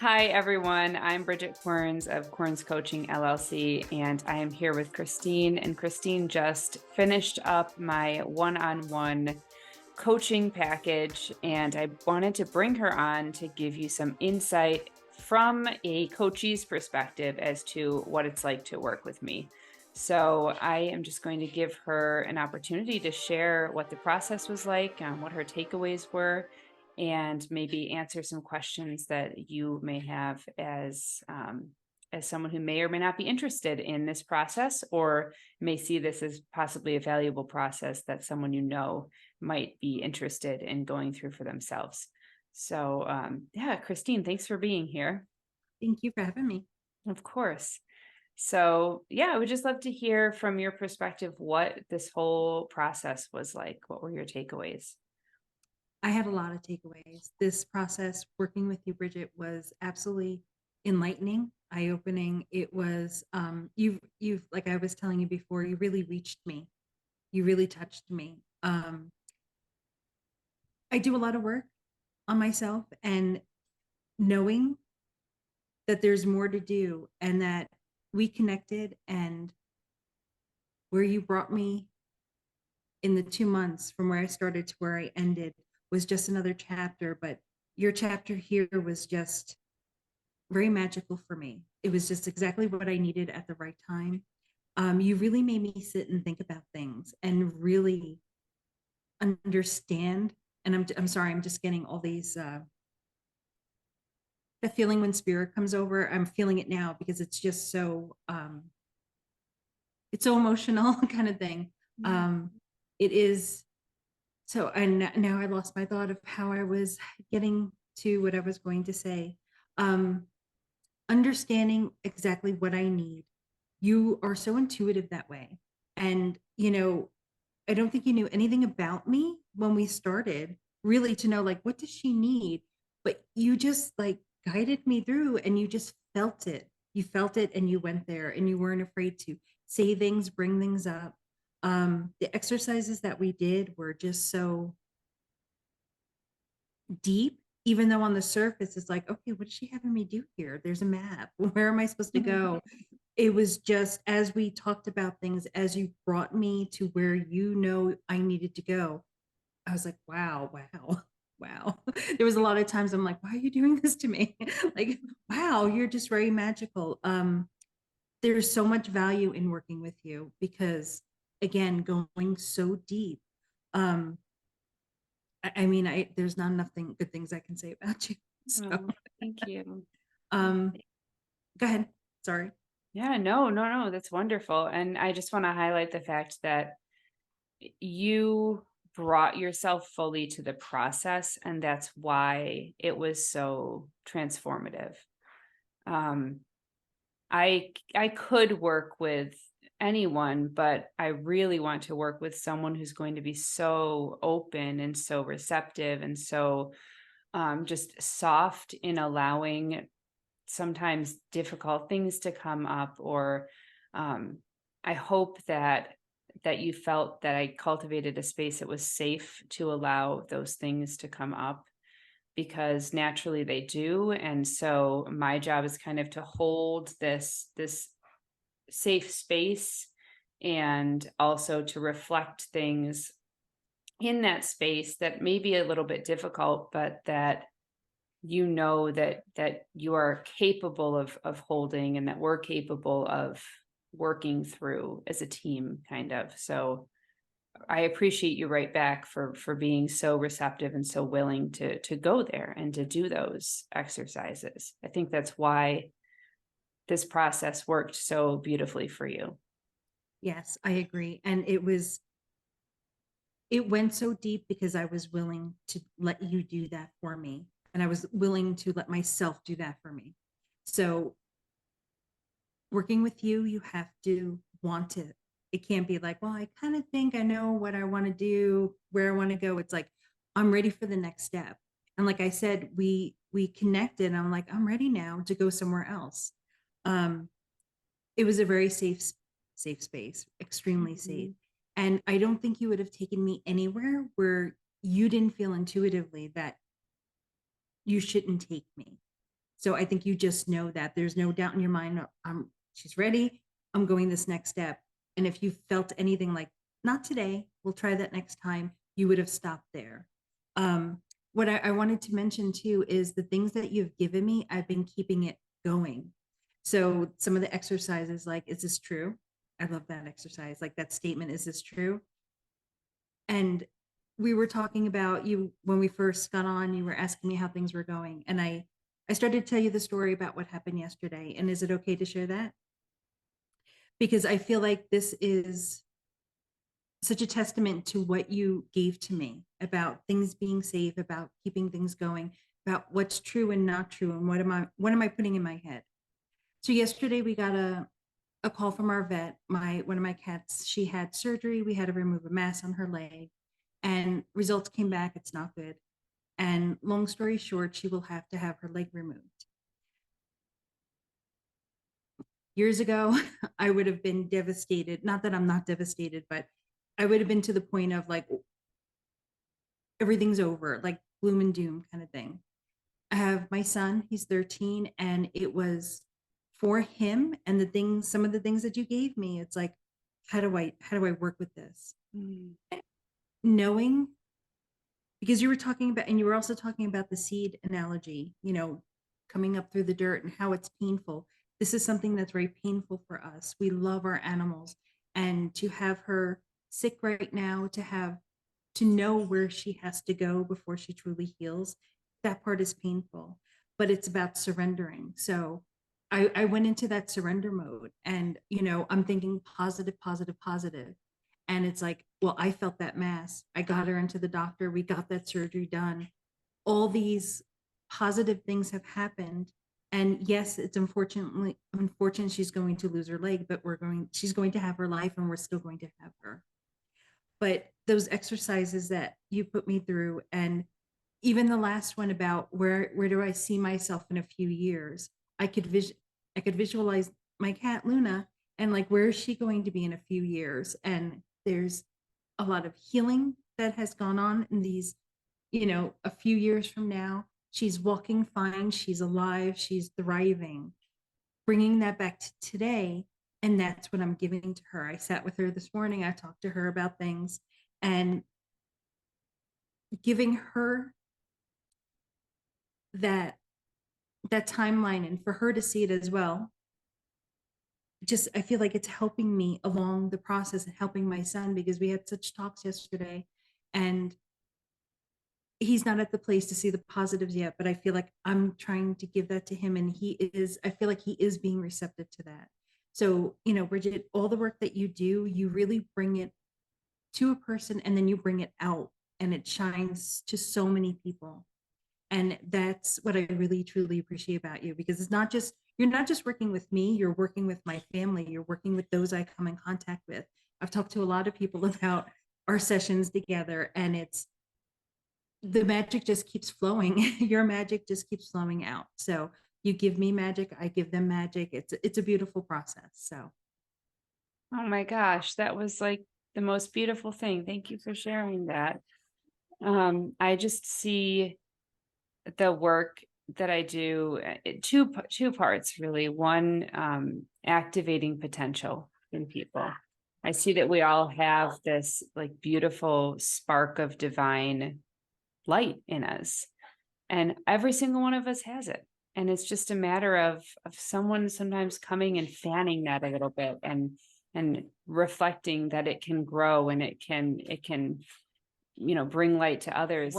Hi, everyone. I'm Bridget Querns of Querns Coaching LLC, and I am here with Christine. And Christine just finished up my one-on-one coaching package, and I wanted to bring her on to give you some insight from a coachee's perspective as to what it's like to work with me. So I am just going to give her an opportunity to share what the process was like, what her takeaways were, and maybe answer some questions that you may have as someone who may or may not be interested in this process, or may see this as possibly a valuable process that someone you know might be interested in going through for themselves. So yeah, Christine, thanks for being here. Thank you for having me. Of course. So yeah, I would just love to hear from your perspective what this whole process was like. What were your takeaways? I had a lot of takeaways. This process working with you, Bridget, was absolutely enlightening, eye-opening. It was you've like I was telling you before, you really reached me. You really touched me. I do a lot of work on myself, and knowing that there's more to do and that we connected, and where you brought me in the 2 months from where I started to where I ended was just another chapter. But your chapter here was just very magical for me. It was just exactly what I needed at the right time. You really made me sit and think about things and really understand. And I'm sorry, I'm just getting all these the feeling when spirit comes over. I'm feeling it now because it's just so it's so emotional kind of thing. Yeah. Um, it is. So, and now I lost my thought of how I was getting to what I was going to say. Um, Understanding exactly what I need. You are so intuitive that way. And, I don't think you knew anything about me when we started, really, to know, like, what does she need? But you just like guided me through, and you just felt it. You felt it and you went there, and you weren't afraid to say things, bring things up. The exercises that we did were just so deep, even though on the surface it's like, okay, what's she having me do here? There's a map. Where am I supposed to go? It was just as we talked about things, as you brought me to where I needed to go, I was like, wow, wow, wow. There was a lot of times I'm like, why are you doing this to me? Like, wow, you're just very magical. There's so much value in working with you because, again, going so deep. Um, I mean, there's not enough good things I can say about you. So, Oh, thank you. um, go ahead. Sorry. Yeah, no, that's wonderful. And I just want to highlight the fact that you brought yourself fully to the process, and that's why it was so transformative. Um, I could work with anyone, but I really want to work with someone who's going to be so open and so receptive and so just soft in allowing sometimes difficult things to come up, or um, I hope that you felt that I cultivated a space that was safe to allow those things to come up, because naturally they do. And so my job is kind of to hold this safe space, and also to reflect things in that space that may be a little bit difficult, but that that you are capable of holding, and that we're capable of working through as a team, kind of. So I appreciate you right back for being so receptive and so willing to go there and to do those exercises. I think that's why this process worked so beautifully for you. Yes, I agree. And it went so deep because I was willing to let you do that for me. And I was willing to let myself do that for me. So working with you, you have to want to. It can't be like, well, I kind of think I know what I want to do, where I want to go. It's like, I'm ready for the next step. And like I said, we connected. And I'm like, I'm ready now to go somewhere else. Um, it was a very safe space, extremely safe. Mhm. And I don't think you would have taken me anywhere where you didn't feel intuitively that you shouldn't take me. So I think you just know that there's no doubt in your mind, she's ready. I'm going this next step. And if you felt anything like, not today, we'll try that next time, you would have stopped there. What I wanted to mention too is the things that you've given me, I've been keeping it going. So some of the exercises, like, is this true? I love that exercise, like that statement, is this true? And we were talking about you when we first got on, you were asking me how things were going. And I started to tell you the story about what happened yesterday. And is it okay to share that? Because I feel like this is such a testament to what you gave to me about things being safe, about keeping things going, about what's true and not true, and what am I putting in my head. So yesterday we got a call from our vet. One of my cats, she had surgery. We had to remove a mass on her leg, and results came back. It's not good. And long story short, she will have to have her leg removed. Years ago, I would have been devastated. Not that I'm not devastated, but I would have been to the point of like, everything's over, like gloom and doom kind of thing. I have my son, he's 13, and it was for him and some of the things that you gave me. It's like, how do I work with this? Mm. Knowing, because you were talking about, and you were also talking about the seed analogy, coming up through the dirt and how it's painful. This is something that's very painful for us. We love our animals, and to have her sick right now, to know where she has to go before she truly heals, that part is painful, but it's about surrendering. So I went into that surrender mode, and I'm thinking positive, positive, positive. And it's like, well, I felt that mass. I got her into the doctor. We got that surgery done. All these positive things have happened. And yes, it's unfortunate she's going to lose her leg, but she's going to have her life, and we're still going to have her. But those exercises that you put me through, and even the last one about where do I see myself in a few years, I could visualize my cat Luna, and like, where is she going to be in a few years? And there's a lot of healing that has gone on in these, a few years from now. She's walking fine, she's alive, she's thriving. Bringing that back to today, and that's what I'm giving to her. I sat with her this morning, I talked to her about things, and giving her that timeline, and for her to see it as well. Just, I feel like it's helping me along the process and helping my son, because we had such talks yesterday, and he's not at the place to see the positives yet, but I feel like I'm trying to give that to him, and I feel like he is being receptive to that. So, Bridget, all the work that you do, you really bring it to a person, and then you bring it out, and it shines to so many people. And that's what I really truly appreciate about you, because you're not just working with me, you're working with my family, you're working with those I come in contact with. I've talked to a lot of people about our sessions together, and the magic just keeps flowing. Your magic just keeps flowing out. So you give me magic, I give them magic. It's a beautiful process. So Oh my gosh, that was like the most beautiful thing. Thank you for sharing that. I just see the work that I do, two parts really. One, activating potential in people. I see that we all have this like beautiful spark of divine light in us, and every single one of us has it. And it's just a matter of someone sometimes coming and fanning that a little bit, and reflecting that it can grow, and it can bring light to others.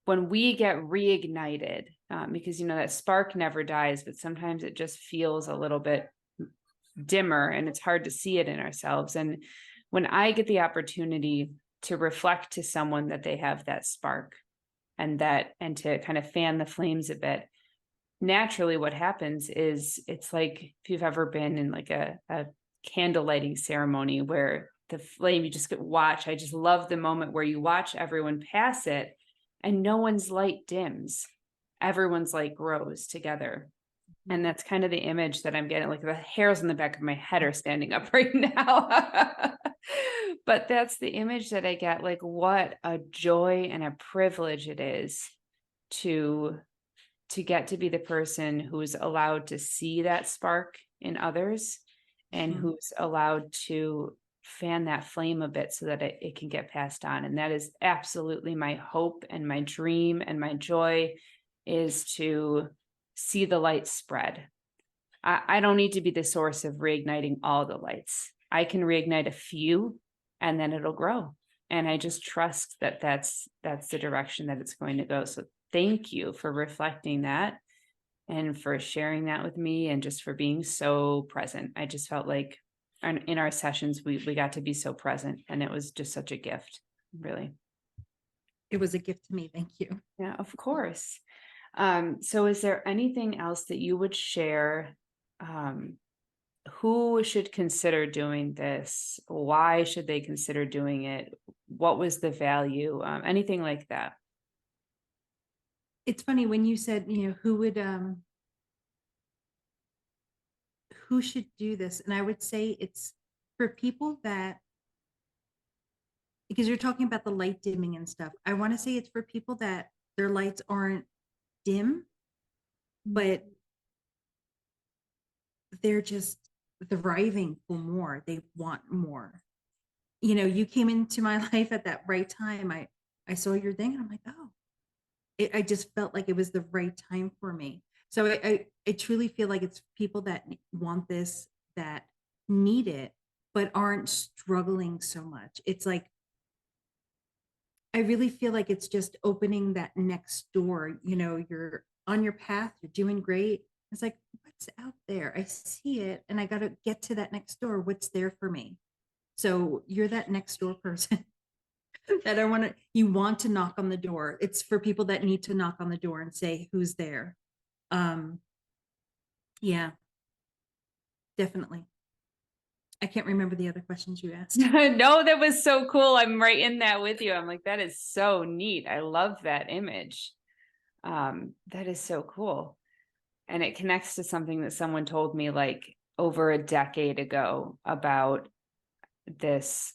When we get reignited, because that spark never dies, but sometimes it just feels a little bit dimmer, and it's hard to see it in ourselves. And when I get the opportunity to reflect to someone that they have that spark, and to kind of fan the flames a bit, naturally what happens is, it's like, if you've ever been in like a candle lighting ceremony where the flame, you just watch. I just love the moment where you watch everyone pass it, and no one's light dims. Everyone's light grows together. And that's kind of the image that I'm getting. Like, the hairs on the back of my head are standing up right now. But that's the image that I get. Like, what a joy and a privilege it is to to get to be the person who's allowed to see that spark in others and Mhm. who's allowed to fan that flame a bit so that it can get passed on. And that is absolutely my hope and my dream and my joy, is to see the light spread. I don't need to be the source of reigniting all the lights. I can reignite a few and then it'll grow. And I just trust that that's the direction that it's going to go. So thank you for reflecting that and for sharing that with me and just for being so present. I just felt like in our sessions, we got to be so present, and it was just such a gift, really. It was a gift to me. Thank you. Yeah, of course. So is there anything else that you would share? Um, who should consider doing this? Why should they consider doing it? What was the value? Anything like that? It's funny when you said, who should do this? And I would say it's for people that, because you're talking about the light dimming and stuff. I want to say it's for people that their lights aren't dim, but they're just thriving for more. They want more. You came into my life at that right time. I saw your thing and I'm like, oh, I just felt like it was the right time for me. So I truly feel like it's people that want this, that need it, but aren't struggling so much. It's like, I really feel like it's just opening that next door. You're on your path, you're doing great. It's like, what's out there? I see it and I got to get to that next door. What's there for me? So you're that next door person that you want to knock on the door. It's for people that need to knock on the door and say, who's there? Um, yeah, definitely. I can't remember the other questions you asked. No, that was so cool. I'm right in that with you. I'm like, that is so neat. I love that image. That is so cool. And it connects to something that someone told me like over a decade ago about this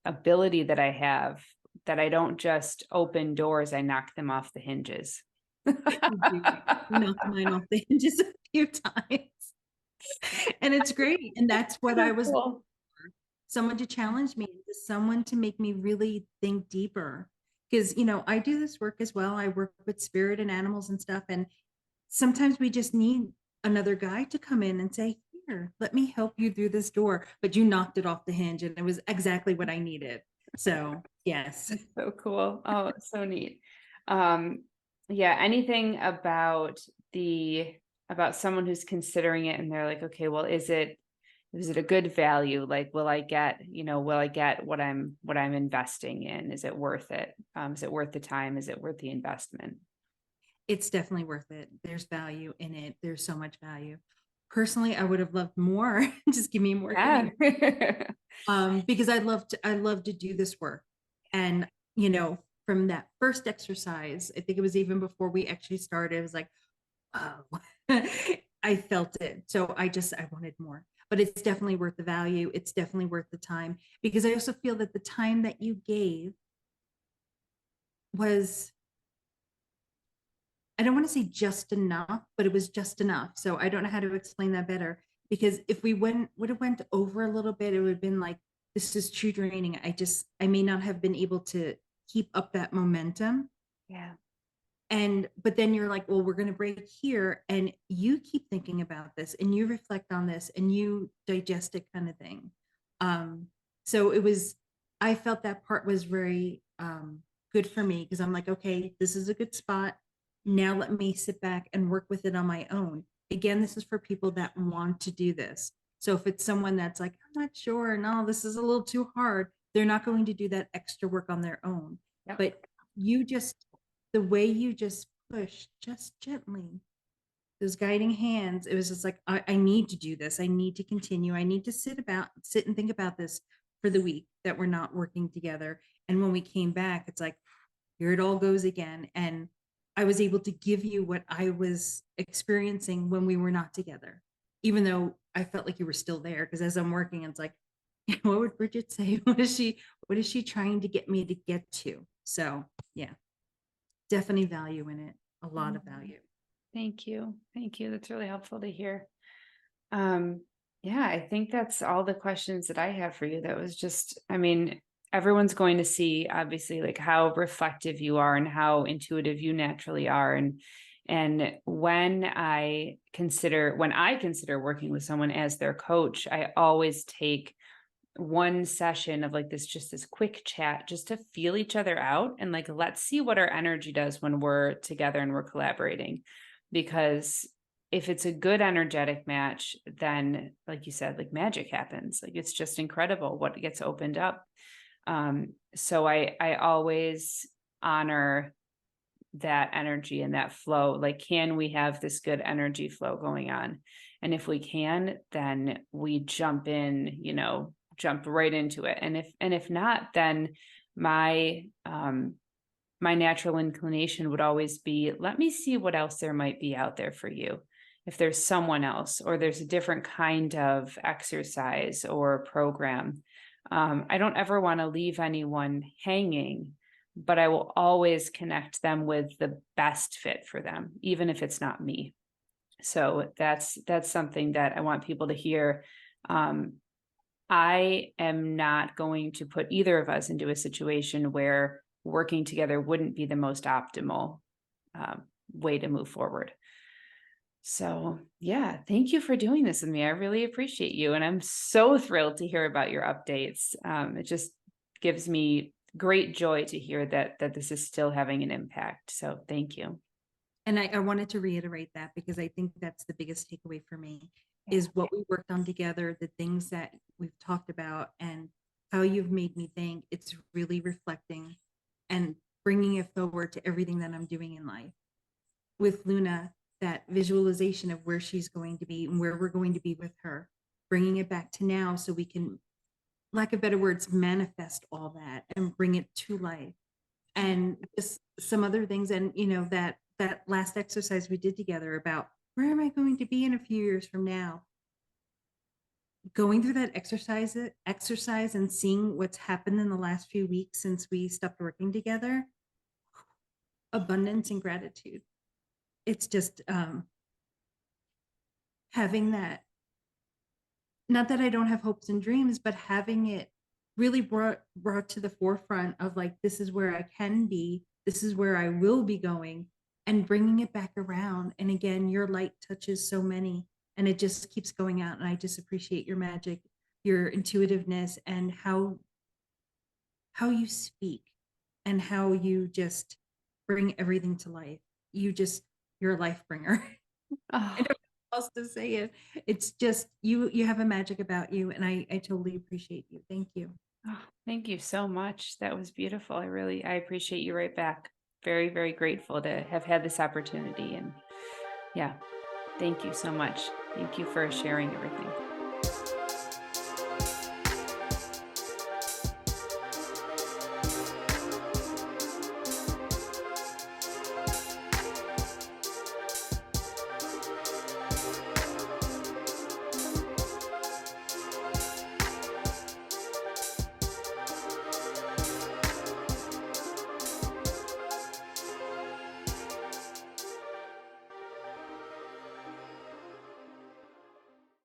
ability that I have, that I don't just open doors, I knock them off the hinges. You do. You knocked mine off the hinges a few times. And it's great. And that's what I was, Cool. someone to challenge me, someone to make me really think deeper. Because, I do this work as well. I work with spirit and animals and stuff. And sometimes we just need another guy to come in and say, here, let me help you through this door. But you knocked it off the hinge and it was exactly what I needed. So, yes. So cool. Oh, so neat. Yeah, anything about someone who's considering it and they're like, okay, well, is it a good value? Like, will I get what I'm investing in? Is it worth it? Is it worth the time? Is it worth the investment? It's definitely worth it. There's value in it. There's so much value. Personally, I would have loved more. Just give me more. Yeah. Because I love to do this work. And, from that first exercise, I think it was even before we actually started, it was like, oh, I felt it. So I wanted more, but it's definitely worth the value. It's definitely worth the time, because I also feel that the time that you gave was, I don't want to say just enough, but it was just enough. So I don't know how to explain that better, because if we would have went over a little bit, it would have been like, this is too draining. I may not have been able to keep up that momentum. Yeah. But then you're like, well, we're going to break here. And you keep thinking about this and you reflect on this and you digest it, kind of thing. So I felt that part was very good for me, because I'm like, okay, this is a good spot. Now let me sit back and work with it on my own. Again, this is for people that want to do this. So if it's someone that's like, I'm not sure, no, this is a little too hard, they're not going to do that extra work on their own. Yep. But the way you just push, just gently, those guiding hands, it was just like, I need to do this. I need to continue. I need to sit and think about this for the week that we're not working together. And when we came back, it's like, here it all goes again. And I was able to give you what I was experiencing when we were not together, even though I felt like you were still there. Because as I'm working, it's like, what would Bridget say? What is she trying to get me to get to? So yeah, definitely value in it. A lot of value. Thank you. Thank you. That's really helpful to hear. Um, yeah, I think that's all the questions that I have for you. That was just, I mean, everyone's going to see obviously like how reflective you are and how intuitive you naturally are. And when I consider working with someone as their coach, I always take one session of like this quick chat just to feel each other out and like let's see what our energy does when we're together and we're collaborating. Because if it's a good energetic match, then like you said, like magic happens. Like it's just incredible what gets opened up. So I always honor that energy and that flow. Like, can we have this good energy flow going on? And if we can, then we jump in, jump right into it. And if not, then my my natural inclination would always be, let me see what else there might be out there for you. If there's someone else, or there's a different kind of exercise or program. I don't ever want to leave anyone hanging, but I will always connect them with the best fit for them, even if it's not me. So that's something that I want people to hear. Um, I am not going to put either of us into a situation where working together wouldn't be the most optimal way to move forward. So, yeah, thank you for doing this with me. I really appreciate you. And I'm so thrilled to hear about your updates. It just gives me great joy to hear that this is still having an impact. So, thank you. And I wanted to reiterate that because I think that's the biggest takeaway for me Yeah. is what we worked on together, the things that we've talked about, and how you've made me think. It's really reflecting and bringing it forward to everything that I'm doing in life. With Luna, that visualization of where she's going to be and where we're going to be with her, bringing it back to now so we can, lack of better words, manifest all that and bring it to life. And just some other things. And that last exercise we did together about where am I going to be in a few years from now, going through that exercise and seeing what's happened in the last few weeks since we stopped working together, abundance and gratitude. It's just having that, not that I don't have hopes and dreams, but having it really brought to the forefront of like, this is where I can be, this is where I will be going, and bringing it back around. And again, your light touches so many, and it just keeps going out. And I just appreciate your magic, your intuitiveness, and how you speak and how you just bring everything to life. You're a life bringer. I Oh, don't know how else to say it. It's just you have a magic about you, and I totally appreciate you. Thank you. oh, thank you so much. That was beautiful. I appreciate you right back. Very, very grateful to have had this opportunity. And yeah, thank you so much. Thank you for sharing everything.